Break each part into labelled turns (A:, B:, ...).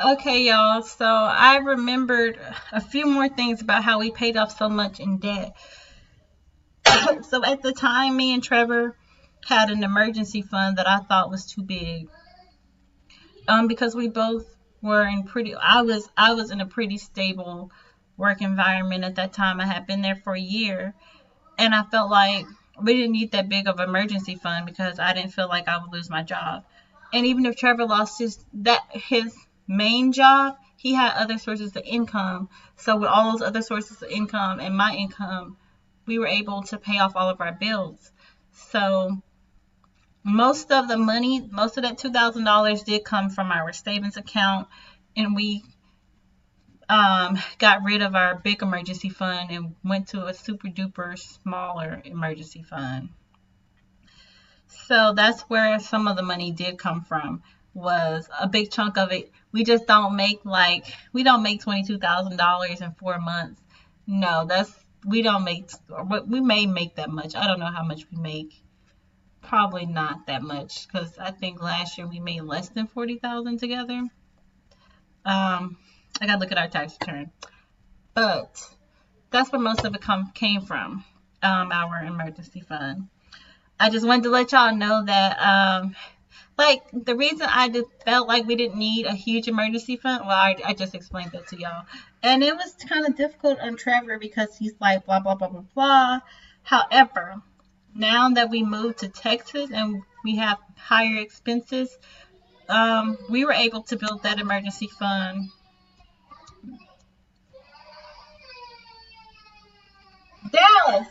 A: Okay, y'all. So I remembered a few more things about how we paid off so much in debt. So at the time, me and Trevor had an emergency fund that I thought was too big. Because we both were in pretty. I was in a pretty stable work environment at that time. I had been there for a year, and I felt like we didn't need that big of an emergency fund because I didn't feel like I would lose my job. And even if Trevor lost his main job, he had other sources of income. So with all those other sources of income and my income, we were able to pay off all of our bills. So most of the money, most of that $2,000 did come from our savings account, and we got rid of our big emergency fund and went to a super duper smaller emergency fund. So that's where some of the money did come from. Was a big chunk of it. We don't make $22,000 in 4 months. No, that's we don't make. We may make that much. I don't know how much we make. Probably not that much because I think last year we made less than 40,000 together. I gotta look at our tax return, but that's where most of it came from. Our emergency fund. I just wanted to let y'all know that like the reason I just felt like we didn't need a huge emergency fund. Well, I just explained that to y'all, and it was kind of difficult on Trevor because he's like blah blah blah blah blah. However, now that we moved to Texas and we have higher expenses, we were able to build that emergency fund. Dallas,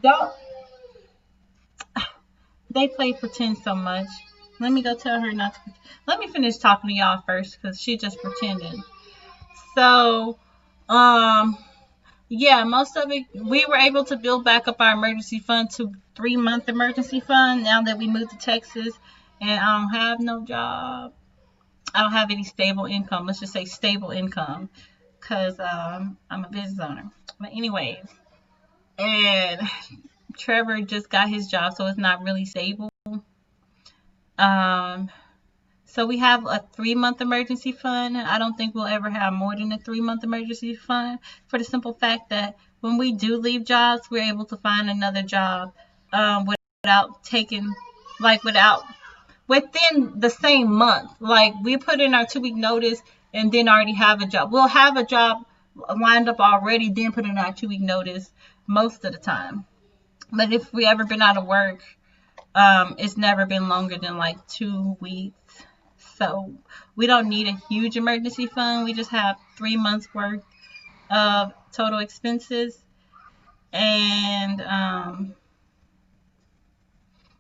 A: don't they play pretend so much? Let me go tell her not to. Let me finish talking to y'all first because she just pretended. So, um, yeah, most of it we were able to build back up our emergency fund to 3 month emergency fund now that we moved to Texas, and I don't have no job. I don't have any stable income. Let's just say stable income because I'm a business owner. But anyways, and Trevor just got his job, so it's not really stable. Um, so we have a 3 month emergency fund. I don't think we'll ever have more than a 3 month emergency fund for the simple fact that when we do leave jobs, we're able to find another job without taking, like, without within the same month. Like we put in our 2 week notice and then already have a job. We'll have a job lined up already, then put in our 2 week notice most of the time. But if we ever been out of work, it's never been longer than like 2 weeks. So we don't need a huge emergency fund. We just have 3 months worth of total expenses. And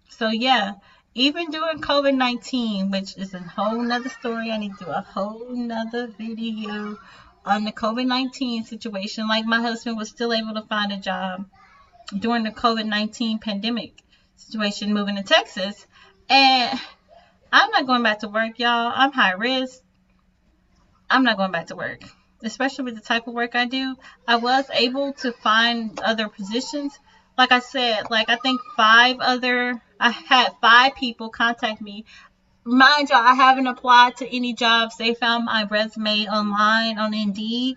A: so yeah, even during COVID-19, which is a whole nother story, I need to do a whole nother video on the COVID-19 situation. Like my husband was still able to find a job during the COVID-19 pandemic situation moving to Texas. And I'm not going back to work, y'all. I'm high risk. I'm not going back to work, especially with the type of work I do. I was able to find other positions. Like I said, like I think I had 5 people contact me. Mind you, I haven't applied to any jobs. They found my resume online on Indeed,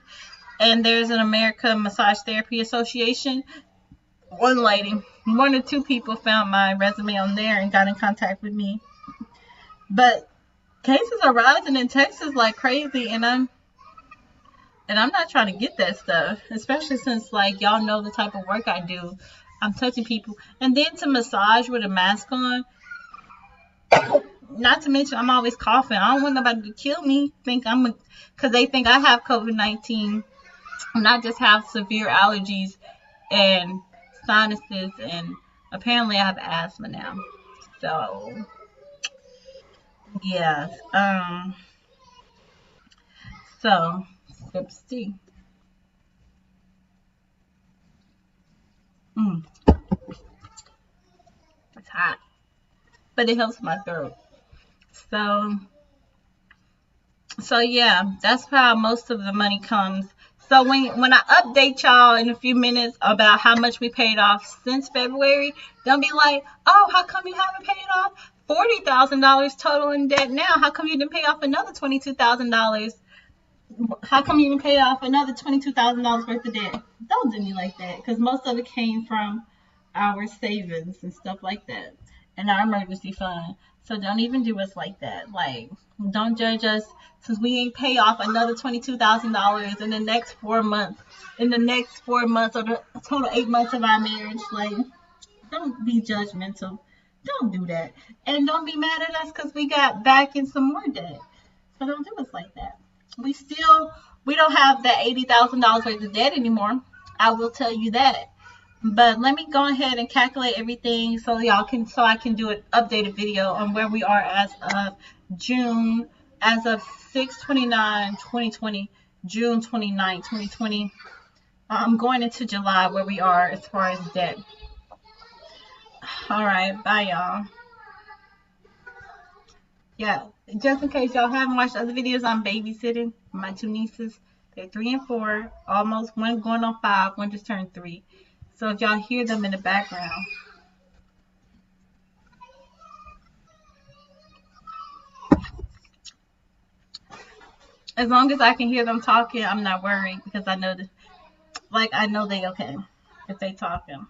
A: and there's an American Massage Therapy Association. One or two people found my resume on there and got in contact with me. But cases are rising in Texas like crazy, and I'm not trying to get that stuff, especially since like y'all know the type of work I do. I'm touching people, and then to massage with a mask on. Not to mention, I'm always coughing. I don't want nobody to kill me. Because they think I have COVID-19, and I just have severe allergies and sinuses, and apparently I have asthma now. So yeah. So let's see. Mm, it's hot, but it helps my throat. So yeah, that's how most of the money comes. So when I update y'all in a few minutes about how much we paid off since February, don't be like, oh, how come you haven't paid off $40,000 total in debt now? How come you didn't pay off another $22,000? How come you didn't pay off another $22,000 worth of debt? Don't do me like that, because most of it came from our savings and stuff like that, and our emergency fund. So don't even do us like that. Like, don't judge us since we ain't pay off another $22,000 in the next 4 months. In the next 4 months, or the total 8 months of our marriage. Like, don't be judgmental. Don't do that, and don't be mad at us because we got back in some more debt. So don't do us like that. We don't have that $80,000 worth of debt anymore. I will tell you that. But let me go ahead and calculate everything so I can do an updated video on where we are as of June, as of 6/29/2020, June 29, 2020. I'm going into July where we are as far as debt. All right, bye y'all. Yeah, just in case y'all haven't watched other videos, I'm babysitting my two nieces. They're 3 and 4, almost one going on 5, one just turned 3. So if y'all hear them in the background, as long as I can hear them talking, I'm not worried, because I know that, like, I know they okay if they talking.